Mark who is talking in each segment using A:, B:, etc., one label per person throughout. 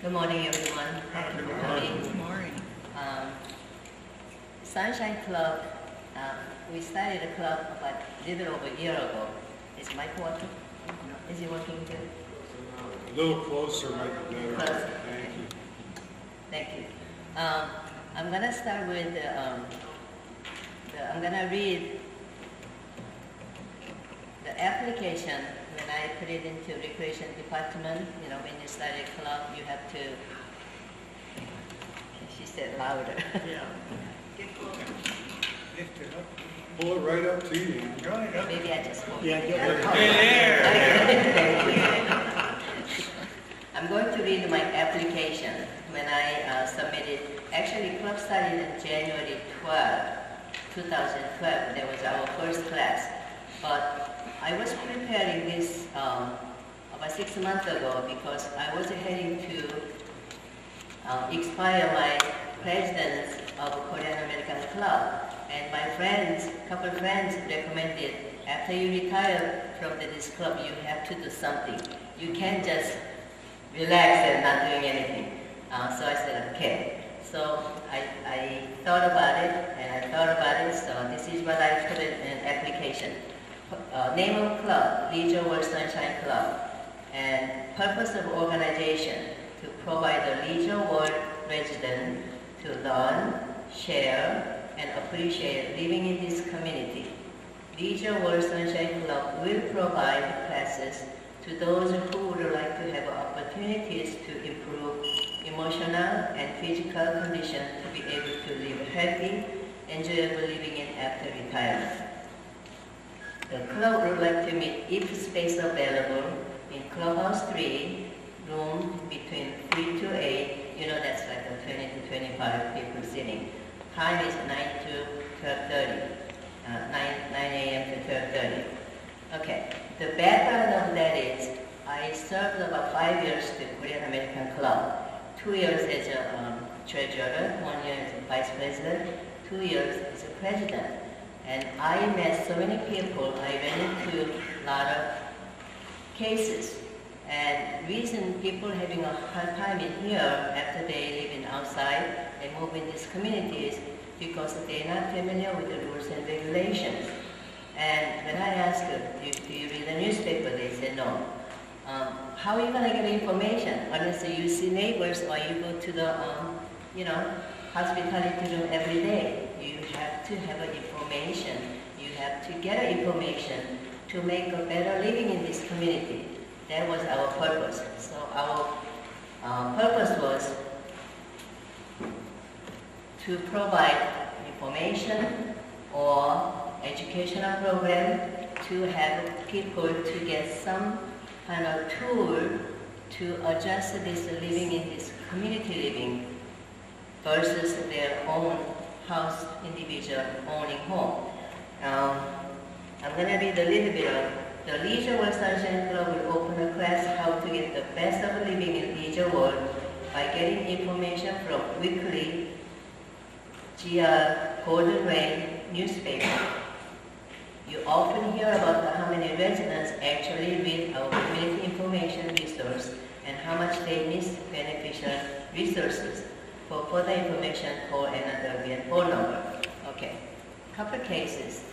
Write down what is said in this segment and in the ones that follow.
A: Good morning, everyone. Thank you for coming.
B: Good morning.
A: Sunshine Club, we started the club about a little over a year ago. Is Mike working? Is he working too?
C: A little closer might be better.
A: Closer.
C: Thank you.
A: Thank you. I'm going to start with I'm going to read the application. When I put it into recreation department, when you start a club, you have to, she said louder.
B: Yeah.
C: Lift it up. Pull it right up to you.
A: Maybe I just won't.
B: Yeah,
A: I'm going to read my application when I submitted. Actually, club started on January 12, 2012. That was our first class. But I was preparing this about 6 months ago because I was heading to expire my presidents of Korean American Club. And my friends, couple friends recommended after you retire from this club, you have to do something. You can't just relax and not doing anything. So I said, okay. So I thought about it, and I thought about it, so this is what I put in an application. Name of club, Leisure World Sunshine Club, and purpose of organization to provide the Leisure World resident to learn, share, and appreciate living in this community. Leisure World Sunshine Club will provide classes to those who would like to have opportunities to improve emotional and physical condition to be able to live healthy, enjoyable living in after retirement. The club would like to meet if space available in Clubhouse 3, room between 3 to 8, that's like a 20 to 25 people sitting. Time is 9 to 12:30, 9 a.m. to 12:30. Okay, the background of that is I served about 5 years to Korean American Club, 2 years as a treasurer, 1 year as a vice president, 2 years as a president. And I met so many people, I ran into a lot of cases. And reason people having a hard time in here after they live in outside, they move in these communities because they're not familiar with the rules and regulations. And when I asked them, do you read the newspaper? They said no. How are you going to get information unless you see neighbors or you go to the, hospitality room every day? You have to have information. You have to get information to make a better living in this community. That was our purpose. So our purpose was to provide information or educational program to have people to get some kind of tool to adjust this living in this community living versus their own house, individual owning home. I'm going to read a little bit of the Leisure World Sunshine Club will open a class how to get the best of living in Leisure World by getting information from weekly GR Golden Rain newspaper. You often hear about how many residents actually read our community information resource and how much they miss beneficial resources. For further information, call another phone number. Okay, couple cases.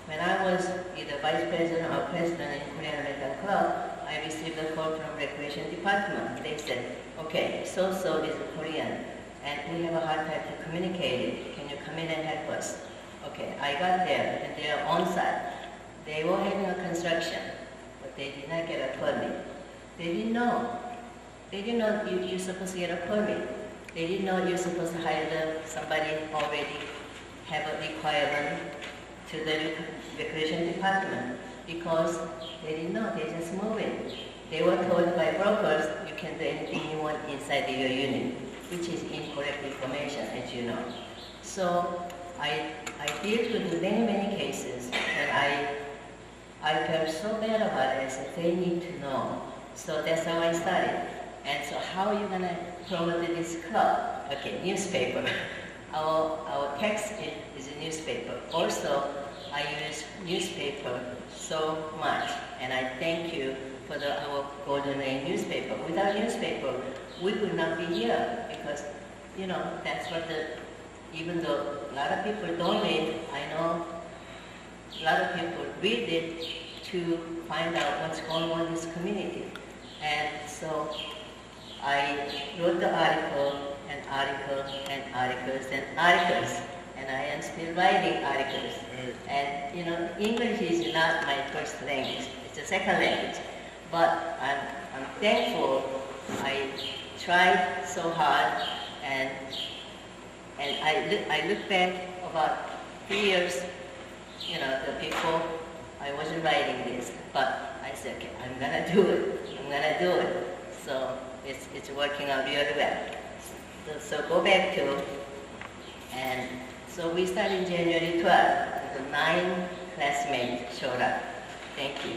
A: When I was either vice president or president in Korean American Club, I received a call from recreation department. They said, okay, so-so is Korean, and we have a hard time to communicate it. Can you come in and help us? Okay, I got there, and they are on site. They were having a construction, but they did not get a permit. They didn't know. They didn't know you're supposed to get a permit. They didn't know you're supposed to hire somebody already have a requirement to the recreation department because they didn't know, they just moved in. They were told by brokers, you can do anything you want inside your unit, which is incorrect information, as you know. So I dealt with many cases, and I felt so bad about it. I said, they need to know. So that's how I started. And so how are you going to promote this club? Okay, newspaper. Our text is a newspaper. Also, I use newspaper so much, and I thank you for our Golden Age newspaper. Without newspaper, we would not be here because, that's what even though a lot of people don't read, I know a lot of people read it to find out what's going on in this community. And so I wrote the article and articles and articles and articles, and I am still writing articles. And English is not my first language; it's a second language. But I'm thankful. I tried so hard, and I look back about 3 years. Before I wasn't writing this, but I said, okay, I'm gonna do it. I'm gonna do it. So it's working out really well. So go back to, and so we started January 12th. The 9 classmates showed up. Thank you.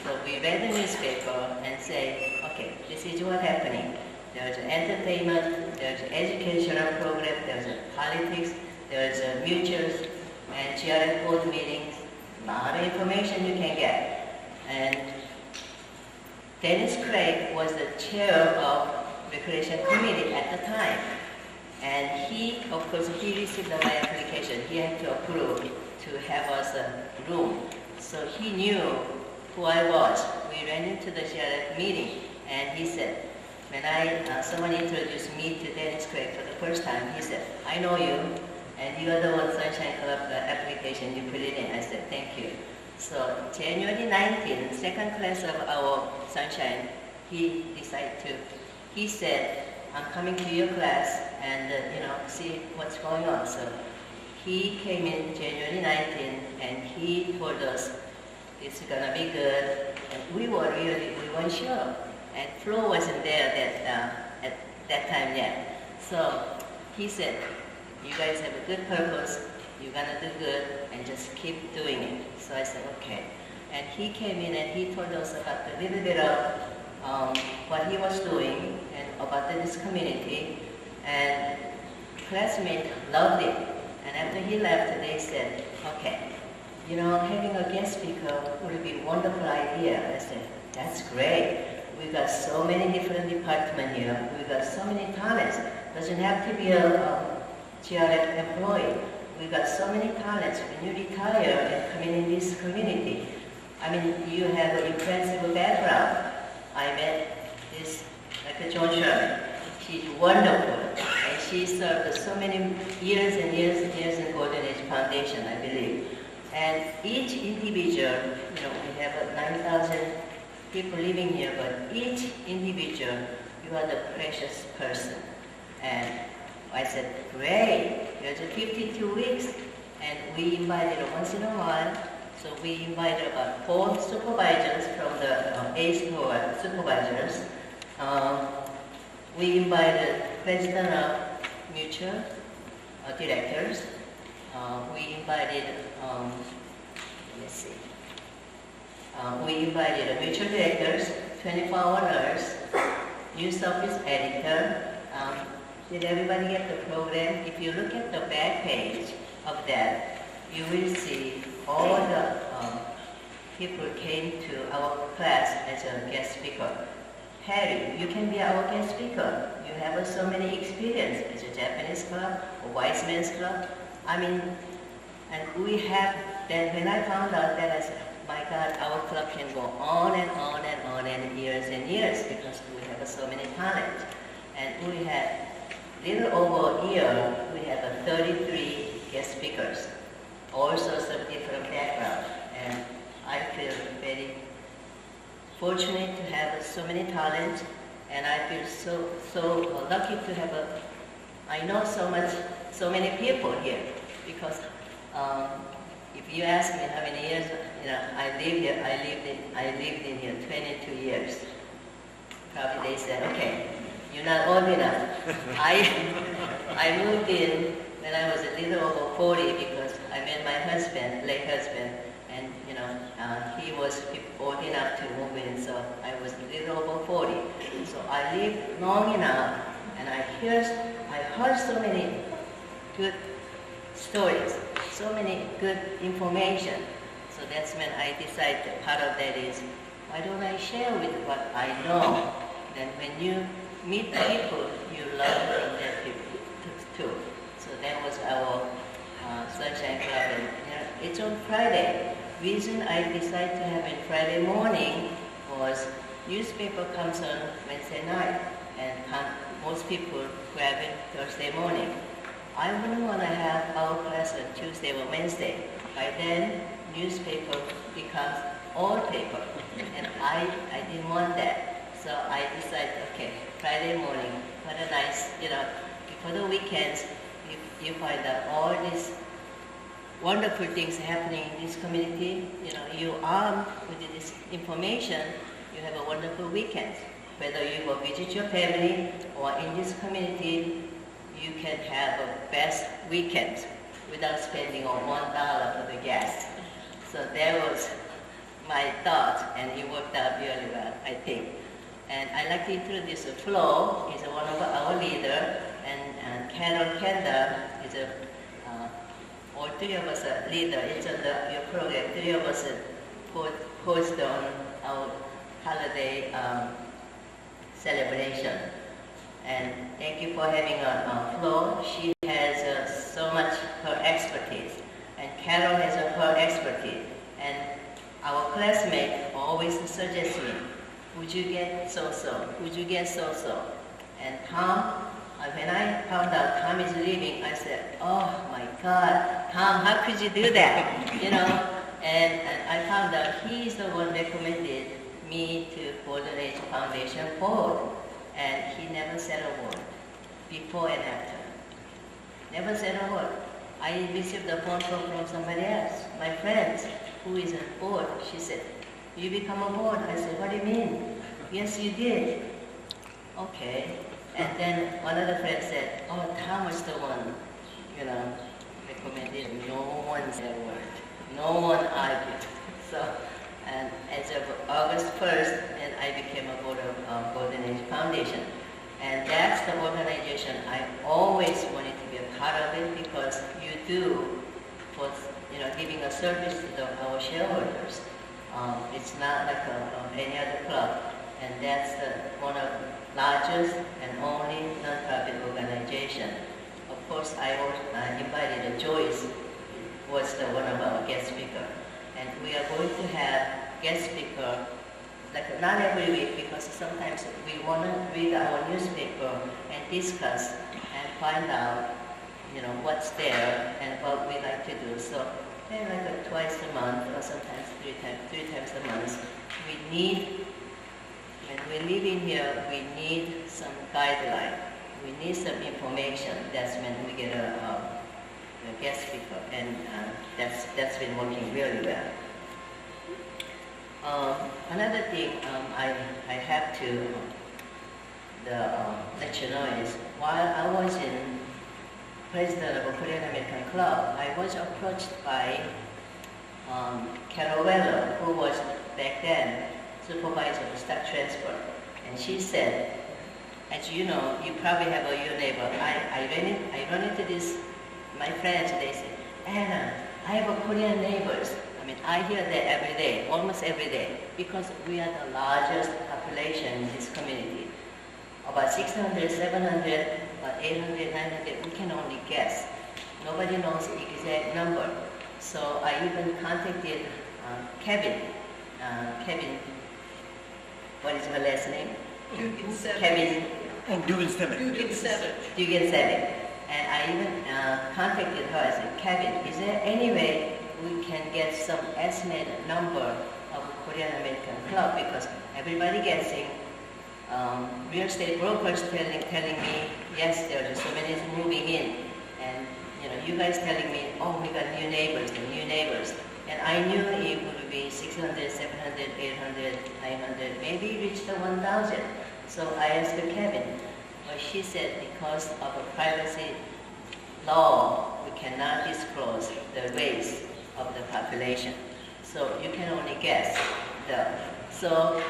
A: So we read the newspaper and say, okay, this is what's happening. There's entertainment, there's educational program, there's politics, there's mutuals, and GRF board meetings. A lot of information you can get. And Dennis Craig was the chair of Recreation Committee at the time. And he, of course, he received my application. He had to approve to have us a room. So he knew who I was. We ran into the GRF meeting, and he said, when someone introduced me to Dennis Craig for the first time, he said, I know you, and you are the one Sunshine Club application, you put it in. I said, thank you. So January 19th, second class of our Sunshine, he said, I'm coming to your class and see what's going on. So he came in January 19th and he told us it's gonna be good. And we weren't sure. And Flo wasn't there at that time yet. So he said, you guys have a good purpose, you're gonna do good, and just keep doing it. So I said, okay. And he came in and he told us about a little bit of what he was doing and about this community. And classmates loved it. And after he left, they said, okay, having a guest speaker would be a wonderful idea. I said, that's great. We got so many different departments here. We got so many talents. Doesn't have to be a GRF employee. We got so many talents. When you retire and come in this community, I mean, you have an impressive background. I met this, like a John Sherman. She's wonderful, and she served so many years and years and years in Golden Age Foundation, I believe. And each individual, we have 9,000 people living here, but each individual, you are the precious person. And I said, great, there's 52 weeks, and we invited once in a while, so we invited about 4 supervisors from the ACE supervisors. We invited president of mutual directors. We invited, we invited mutual directors, 24-hour nurse, news office editor. Did everybody get the program? If you look at the back page of that, you will see all the people came to our class as a guest speaker. Harry, you can be our guest speaker. You have so many experience as a Japanese club, a wise men's club. I mean, and we have, then when I found out that, I said, my God, our club can go on and on and on and years because we have so many talents. And we had, little over a year, we have 33 guest speakers, all sorts of different backgrounds. And I feel very fortunate to have so many talents, and I feel so lucky to have I know so many people here, because if you ask me how many years, I lived in here 22 years. Probably they said, okay, you're not old enough. I moved in when I was a little over 40 because I met my husband, late husband, and he was old enough to move in, so I was a little over 40. So I lived long enough, and I heard so many good stories, so many good information. So that's when I decided part of that is why don't I share with what I know? Then when you meet people, you learn from their people too. So that was our Sunshine Club. And, it's on Friday. Reason I decided to have it Friday morning was newspaper comes on Wednesday night, and most people grab it Thursday morning. I wouldn't want to have our class on Tuesday or Wednesday. By then, newspaper becomes all paper, and I didn't want that. So I decided, okay, Friday morning, what a nice, before the weekends, you find out all these wonderful things happening in this community. You arm with this information, you have a wonderful weekend. Whether you go visit your family or in this community, you can have a best weekend without spending on $1 for the gas. So that was my thought, and it worked out really well, I think. And I'd like to introduce Flo. He's one of our leader, and Carol Kendall is all three of us are leader. It's on your program. Three of us host on our holiday celebration. And thank you for having Flo. She has so much her expertise, and Carol has her expertise. And our classmate always suggests me, would you get so-so? Would you get so-so? And Tom, when I found out Tom is leaving, I said, oh my God, Tom, how could you do that? And I found out he's the one recommended me to Golden Age Foundation board. And he never said a word, before and after. Never said a word. I received a phone call from somebody else, my friend, who is on board. She said, you become a board? I said, what do you mean? Yes, you did. Okay. And then one of the friends said, oh, Tom was the one, recommended. No one said a word. No one argued. So, and as of August 1st, then I became a board of Golden Age Foundation. And that's the organization I always wanted to be a part of it, because you do for giving a service to our shareholders. It's not like any other club, and that's one of the largest and only non-profit organization. Of course, I invited Joyce, was one of our guest speaker, and we are going to have guest speaker like not every week, because sometimes we want to read our newspaper and discuss and find out, what's there and what we like to do. So maybe like twice a month, or sometimes three times a month. We need, when we live in here, we need some guideline. We need some information. That's when we get a guest speaker, and that's been working really well. Another thing I have to let you know is, while I was in president of a Korean American Club, I was approached by Carol Weller, who was back then supervisor of stock transfer, and she said, as you know, you probably have your neighbor. I run into this, my friends, they say, Anna, I have a Korean neighbors. I hear that every day, almost every day, because we are the largest population in this community. About 600, 700, about 800, 900, we can only guess. Nobody knows the exact number. So I even contacted Kevin. Kevin, what is her last name? Kevin.
B: Oh, Dugan Seven.
A: Dugan Seven. And I even contacted her. I said, Kevin, is there any way we can get some estimated number of Korean American Club? Because everybody guessing, real estate brokers telling me, yes, there are so many moving in, and you guys telling me, oh, we got new neighbors, and I knew it would be 600, 700, 800, 900, maybe reach the 1,000. So I asked Kevin, but she said because of a privacy law, we cannot disclose the race of the population. So you can only guess. So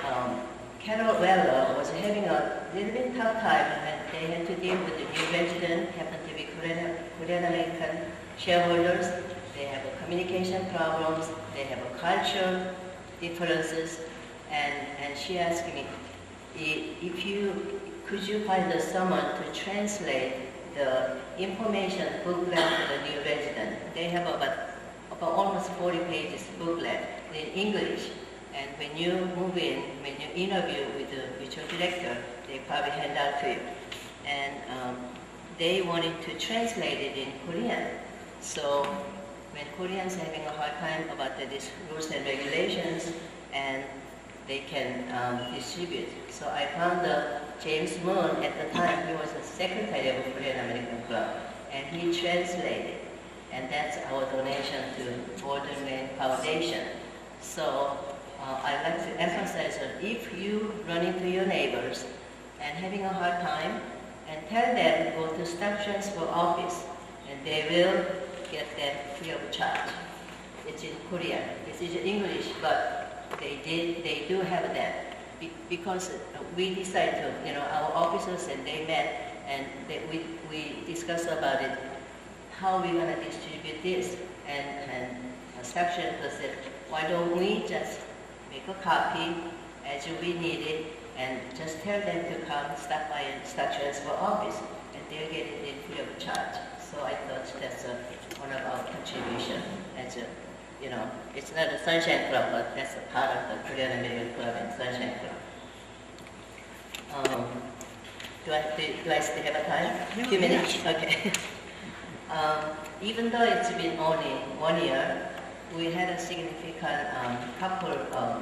A: Carol Weller was having a little bit tough time, and they had to deal with the new resident, happened to be Korean American shareholders. They have a communication problems, they have a culture differences, and she asked me, could you find someone to translate the information booklet to the new resident? They have about almost 40 pages booklet in English. And when you move in, when you interview with your director, they probably hand out to you. And they wanted to translate it in Korean. So when Koreans are having a hard time about these rules and regulations, and they can distribute. So I found James Moon at the time. He was the secretary of the Korean American Club, and he translated. And that's our donation to Golden Rain Foundation. So I'd like to emphasize that if you run into your neighbors and having a hard time, and tell them to go to stock transfer office, and they will get that free of charge. It's in Korean. It's in English, but they do have that. Because we decided to, our officers and they met, and we discussed about it, how we're going to distribute this. And stock transfer said, why don't we just make a copy as we need it, and just tell them to come stop by and stock transfer office, and they'll get it free of charge. So I thought that's one of our contribution as it's not a Sunshine Club, but that's a part of the Korean American Club and Sunshine Club. Do I still have a time? A few minutes? Okay. Even though it's been only 1 year, we had a significant couple of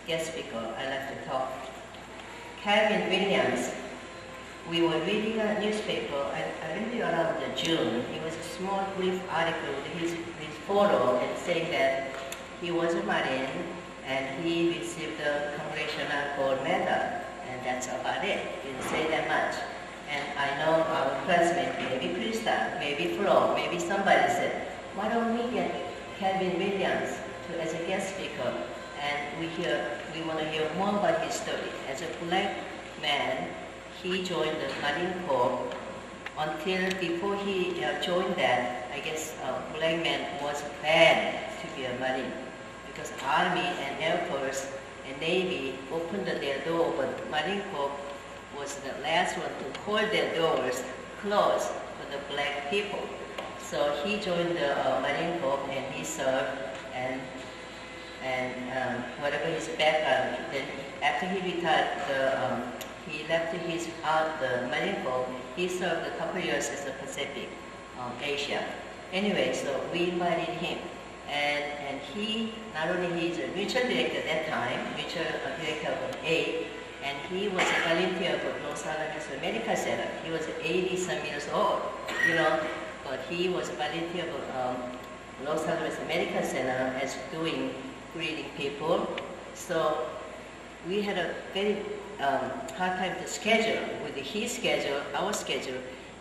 A: guest speakers I like to talk. Calvin Williams, we were reading a newspaper, I believe around June. It was a small brief article with his photo and saying that he was a Marine and he received the Congressional Gold Medal, and that's about it. Didn't say that much. And I know our classmate, maybe Krista, maybe Flo, maybe somebody said, why don't we get Calvin Williams as a guest speaker? And we want to hear more about his story. As a black man, he joined the Marine Corps. Until before he joined that, I guess black man was banned to be a Marine, because Army and Air Force and Navy opened their door, but Marine Corps was the last one to hold their doors closed for the black people. So he joined the Marine Corps and he served, and whatever his background, then after he retired, he left the Marine Corps. He served a couple years as a Pacific, Asia. Anyway, so we invited him, and he, not only he's a mutual director at that time, mutual director of AID, and he was a volunteer for Los Alamos Medical Center. He was 80-some years old, but he was a volunteer for Los Alamos Medical Center as doing greeting people. So we had a very hard time to schedule with his schedule, our schedule,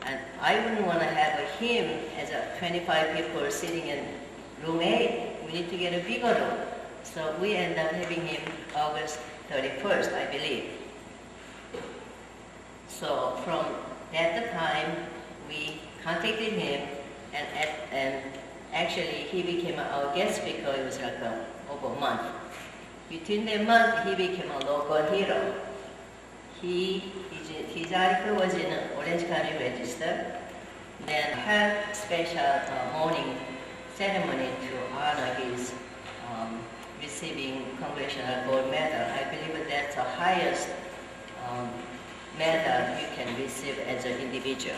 A: and I wouldn't want to have him as a 25 people sitting in room 8. We need to get a bigger room. So we end up having him August 31st, I believe. So from that time, we contacted him, and actually he became our guest speaker. It was like over a month. Between the month, he became a local hero. His article was in the Orange County Register. Then had special morning ceremony to honor his receiving Congressional Gold Medal. I believe that's the highest medal you can receive as an individual.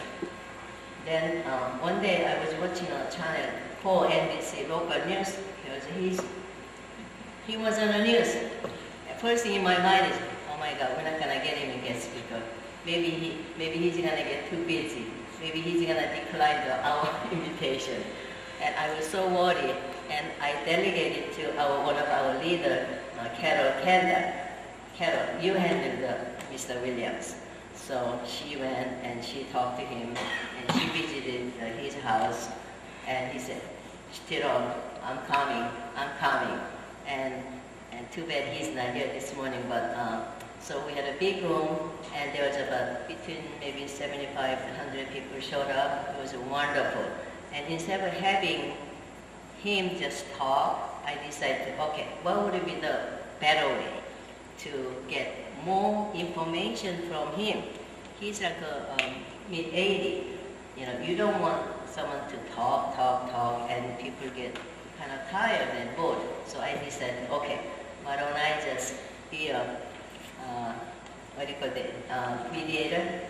A: Then one day I was watching a channel called NBC local news. He was on the news. First thing in my mind is, oh my God, we're not gonna get him a guest speaker. Maybe he's gonna get too busy. Maybe he's gonna decline our invitation. And I was so worried, and I delegated to one of our leaders, Carol Kendall. Carol, you handled Mr. Williams. So she went and she talked to him, and she visited his house, and he said, Tyrone, I'm coming. And too bad he's not here this morning, but so we had a big room, and there was about between maybe 75 and 100 people showed up. It was wonderful. And instead of having him just talk, I decided, okay, what would be the better way? to get more information from him. He's like a mid-80. You know, you don't want someone to talk, and people get kind of tired and bored. So I decided, okay, why don't I just be a, what do you call it, mediator,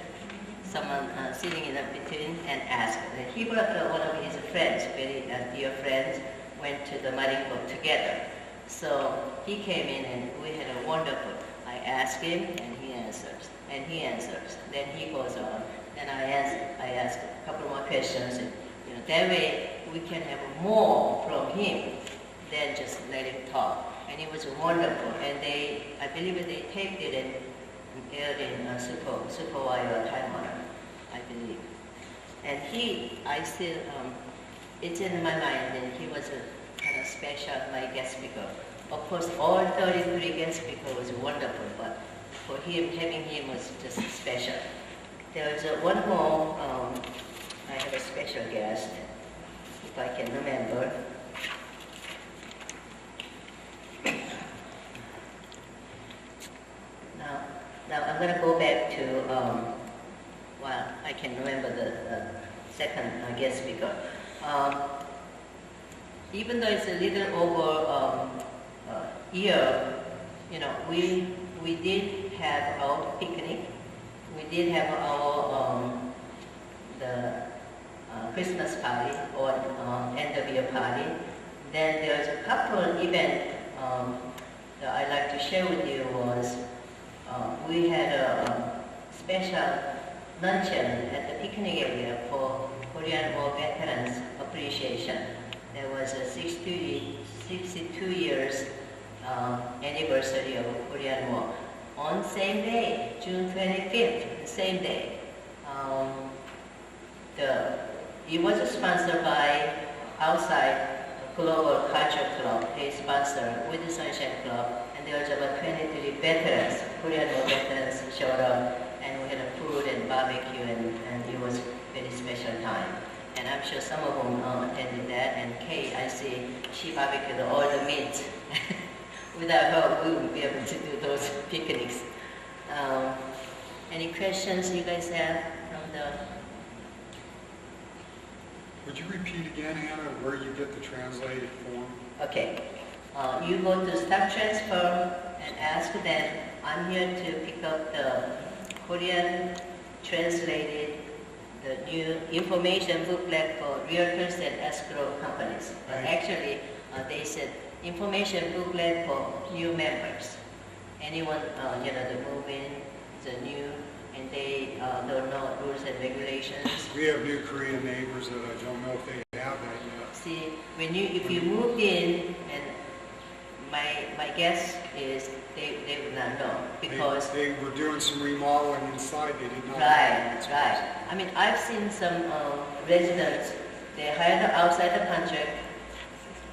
A: someone sitting in between and ask. And he brought one of his friends, very dear friends, went to the Marine Corps together. So he came in and we had a wonderful, I asked him and he answers, and he answers. Then he goes on, and I ask a couple more questions. And, you know, that way we can have more from him than just let him talk. And it was wonderful. And I believe they taped it and aired in Super Wire Time Warner, I believe. And I still, it's in my mind, and he was a kind of special, my guest speaker. Of course, all 33 guest speakers was wonderful, but for him, having him was just special. There was one more, I have a special guest, if I can remember. Now I'm going to go back to, well, I can remember the second guest speaker. Even though it's a little over year, you know, we did have our picnic. We did have our the Christmas party or end of year party. Then there's a couple events that I'd like to share with you was we had a special luncheon at the picnic area for Korean War Veterans Appreciation. There was a 62 years anniversary of Korean War. On same day, June 25th, the same day, it was sponsored by outside Global Culture Club. They sponsored with the Sunshine Club, and there was about 23 veterans, Korean War veterans showed up, and we had a food and barbecue, and it was a very special time. And I'm sure some of them attended that, and Kay, I see, she barbecued all the meat. Without her, we wouldn't be able to do those picnics. Any questions you guys have from the...
C: Would you repeat again, Anna, where you get the translated form?
A: Okay. You go to Stock Transfer and ask them, I'm here to pick up the Korean translated, the new information booklet for realtors and escrow companies.
C: Right.
A: Actually, they said information booklet for new members. Anyone, you know, the move in, the new, and they don't know rules and regulations.
C: We have new Korean neighbors that I don't know if they have that yet.
A: See, if you move in, and my guess is they would not know because
C: they were doing some remodeling inside. They did not.
A: Right. I mean, I've seen some residents. They hired outside the contract.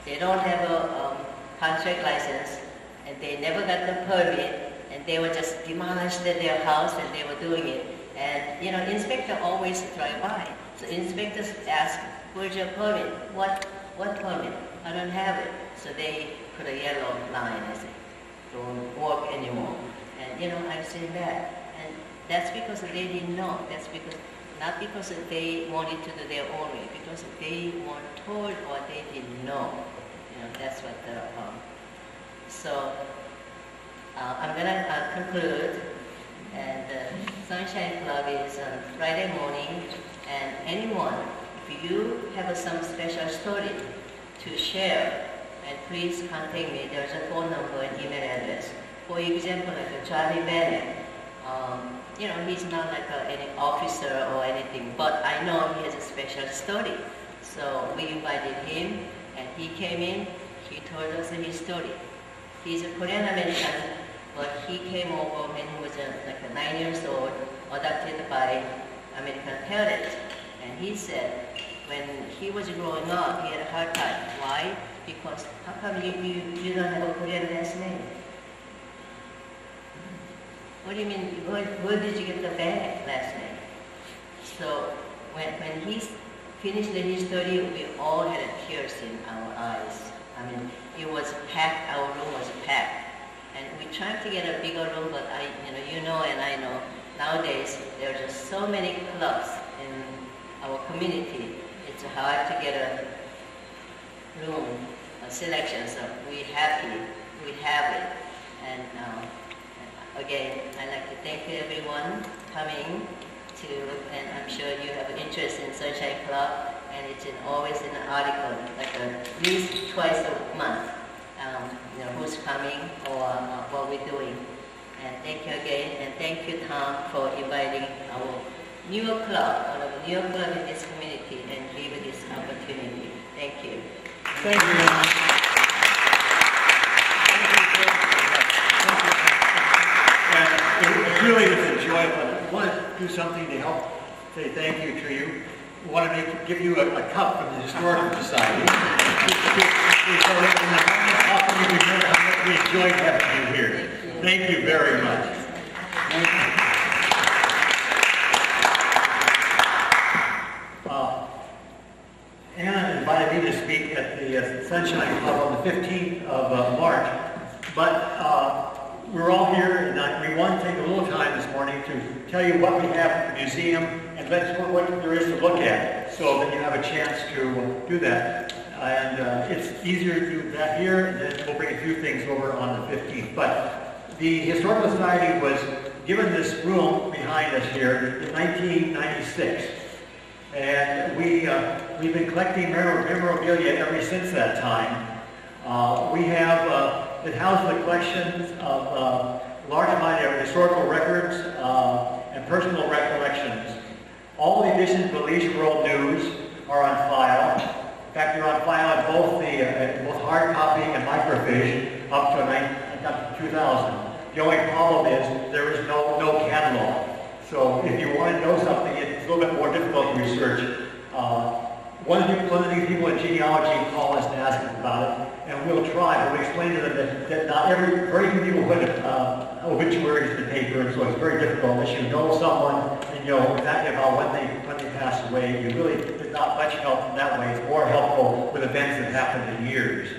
A: They don't have a contract license, and they never got the permit, and they were just demolished their house, and they were doing it. And you know, inspector always drive by. So inspectors ask, "Where's your permit? What permit? I don't have it." So they put a yellow line and say, "Don't work anymore." And you know, I've seen that, and that's because they didn't know. That's because not because they wanted to do their own way, because they weren't told or they didn't know. You know, that's what the. So I'm gonna conclude. And the Sunshine Club is on Friday morning. And anyone, if you have some special story to share, and please contact me. There's a phone number and email address. For example, like Charlie Burnett. You know, he's not like any officer or anything, but I know he has a special story. So we invited him, and he came in. He told us his story. He's a Korean American, but he came over when he was like 9 years old, adopted by American parents. And he said, when he was growing up, he had a hard time. Why? Because how come you don't have a Korean last name? What do you mean? Where did you get the Burnett last name? So when he finished his story, we all had tears in our eyes. I mean, it was packed. Our room was packed. And we're trying to get a bigger room, but you know and I know, nowadays there are just so many clubs in our community. It's hard to get a room, a selection, so we're happy we have it. And again, I'd like to thank everyone coming to, and I'm sure you have an interest in Sunshine Club, and it's always in an article, like at least twice a month, who's coming or what we're doing. And thank you again, and thank you, Tom, for inviting our newer club, one of the newer clubs in this community, and giving this opportunity. Thank you.
B: Thank you. It really was enjoyable. I want to do something to help say thank you to you. We want to give you a cup from the Historical Society. So in the moment, often you remember how much we enjoyed having you here. Thank you very much. Anna invited me to speak at the Sunshine Club on the 15th of March, but we're all here, and we want to take a little time this morning to tell you what we have at the museum and what there is to look at, so that you have a chance to do that. And it's easier to do that here, and then we'll bring a few things over on the 15th. But the Historical Society was given this room behind us here in 1996. And we've been collecting memorabilia ever since that time. We have it houses the collections of large amount of historical records and personal recollections. All the editions of the Leisure World News are on file. In fact, they're on file in both hard copy and microfiche up to 2000. The only problem is there is no catalog. So if you want to know something, it's a little bit more difficult to research. One of these people in genealogy call us and ask us about it, and we'll try, but we explain to them that not very few people put obituaries in the paper, and so it's very difficult unless you know someone and you know exactly about when they pass away. You really, there's not much help in that way. It's more helpful with events that happened in years.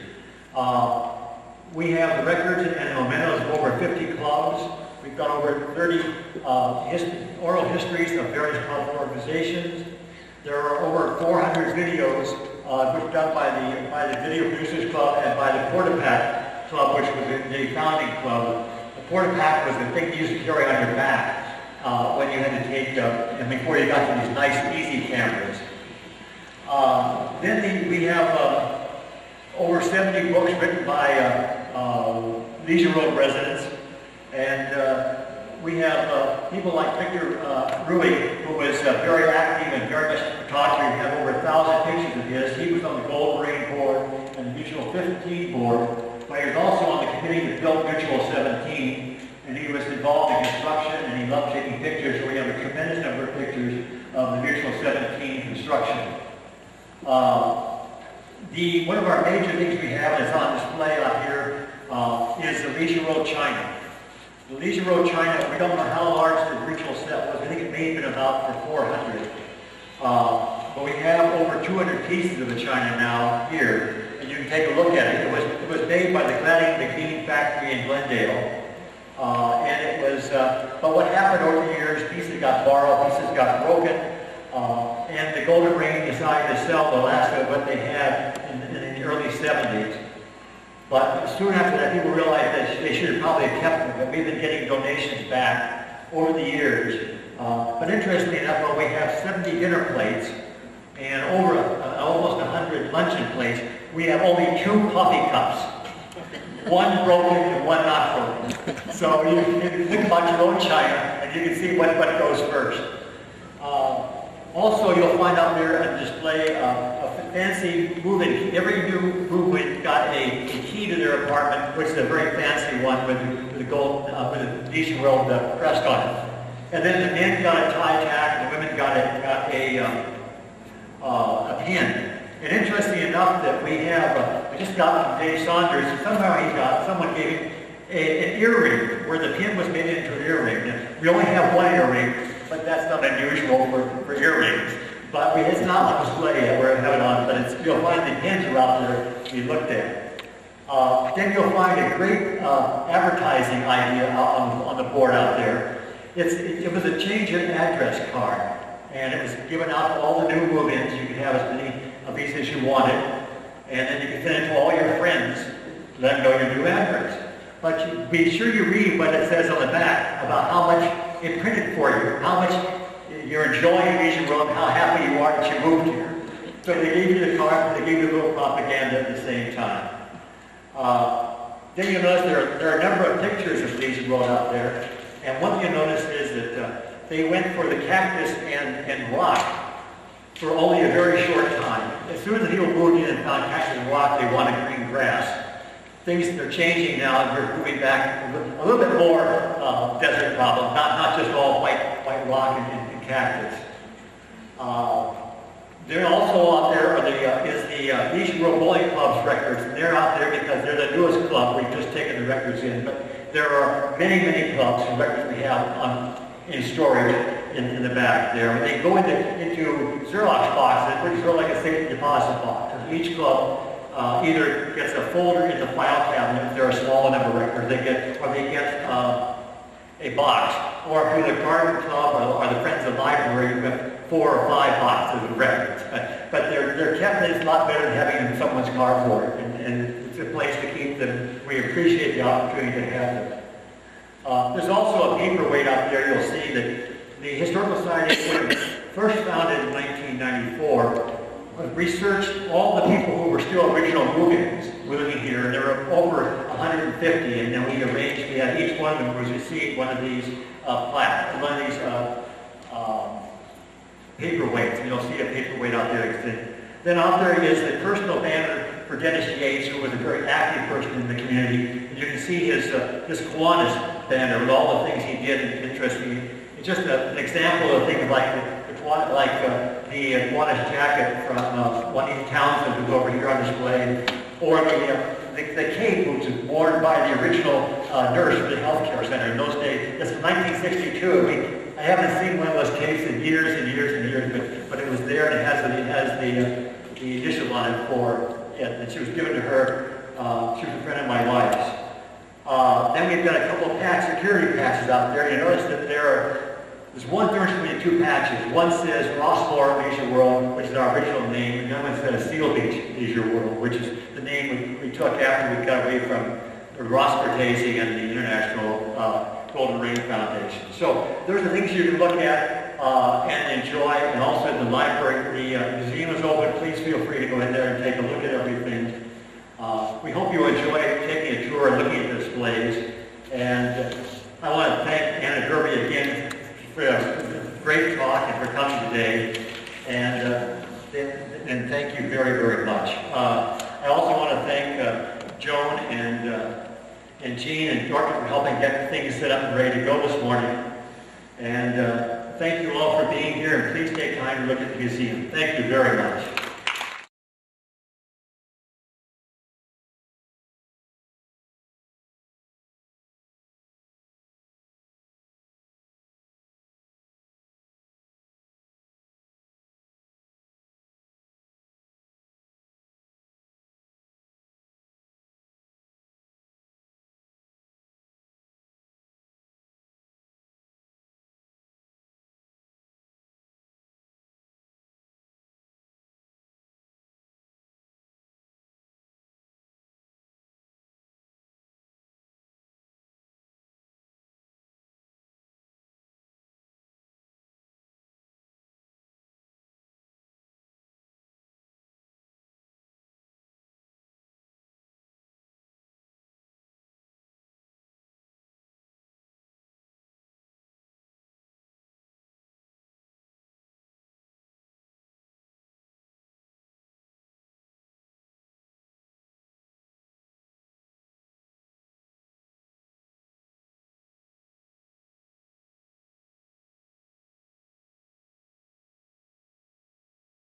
B: We have the records and mementos of over 50 clubs. We've got over 30 oral histories of various club organizations. There are over 400 videos which done by the Video Producers Club and by the Portapack Club, which was the founding club. The Portapack was the thing you used to carry on your back when you had to take, and before you got to these nice, easy cameras. Then we have over 70 books written by Leisure World residents, and we have people like Victor Rui, who was very active and very much a photographer. We have over 1,000 pictures of his. He was on the Gold Ring Board and the Mutual 15 Board, but he was also on the committee that built Mutual 17, and he was involved in construction, and he loved taking pictures, so we have a tremendous number of pictures of the Mutual 17 construction. One of our major things we have that's on display out here is the Leisure World China. The Leisure Road China, we don't know how large the ritual set was. I think it may have been about for 400. But we have over 200 pieces of the China now here, and you can take a look at it. It was made by the Gladding McBean factory in Glendale. And it was, but what happened over the years, pieces got borrowed, pieces got broken, and the Golden Ring decided to sell the last of what they had in the early 70s. But soon after that, people realized that they should have probably kept them, but we've been getting donations back over the years. But interestingly enough, we have 70 dinner plates and over almost 100 luncheon plates. We have only 2 coffee cups, one broken and one not broken. So you can think about your own china, and you can see what goes first. Also, you'll find out there a display a fancy moving. Every new movement got a key to their apartment, which is a very fancy one with the gold, with the Leisure World crest on it. And then the men got a tie tack, and the women got a pin. And interesting enough that we have, I just got from Dave Saunders, and somehow someone gave him an earring where the pin was made into an earring. We only have one earring, but that's not unusual for earrings. But it's not on display yet, we have it on, but you'll find the pins are out there to be looked at. Then you'll find a great advertising idea on the board out there. It was a change in address card, and it was given out to all the new move-ins. You could have as many of these as you wanted, and then you could send it to all your friends, let them know your new address. But be sure you read what it says on the back about how much it printed for you, how much you're enjoying Legion Road, and how happy you are that you moved here. So they gave you the card, but they gave you a little propaganda at the same time. Then you'll notice there are a number of pictures of Legion Road out there, and one thing you'll notice is that they went for the cactus and rock for only a very short time. As soon as the people moved in and found cactus and rock, they wanted green grass. Things are changing now, and we're moving back a little bit more desert problem, not just all white rock and cactus. Then also out there is the Legion Road Bowling Club's records, and they're out there because they're the newest club. We've just taken the records in, but there are many, many clubs whose records we have in storage in the back there. When they go into Xerox boxes, which is sort of like a safe deposit box. Each club either gets a folder in the file cabinet if there are a small number of records, they get a box, or if you're the garden club or the Friends of the Library, you have 4 or 5 boxes of records. But they're kept, it's a lot better than having them in someone's cardboard, and it's a place to keep them. We appreciate the opportunity to have them. There's also a paperweight out there. You'll see that the Historical Society, when first founded in 1994, researched all the people who were still original move-ins living here, and there were over 150, and then we had each one of them was received one of these paperweights, and you'll see a paperweight out there. Then out there is the personal banner for Dennis Yates, who was a very active person in the community. And you can see his Kiwanis banner with all the things he did and interesting. It's just an example of things like the Kiwanis jacket from Juanita Townsend, who's over here on display, or the cape, which was worn by the original nurse for the healthcare center in those days. It's from 1962. I haven't seen one of those capes in years and years and years, but it was there, and it has the initial on it for it, and she was given to her. She was a friend of my wife's. Then we've got a couple of security patches out there. You notice that there's one difference between the 2 patches. One says Rossmore Leisure World, which is our original name, and the other one says Seal Beach Leisure World, which is the name we took after we got away from the Ross Cortese and the International Golden Ring Foundation. So there's the things you can look at and enjoy, and also in the library. The museum is open. Please feel free to go in there and take a look at everything. We hope you enjoy taking a tour and looking at the displays. And I want to thank Anna Derby again for a great talk and for coming today. And thank you very, very much. I also want to thank Joan and Jean and Dorothy for helping get things set up and ready to go this morning. And thank you all for being here, and please take time to look at the museum. Thank you very much.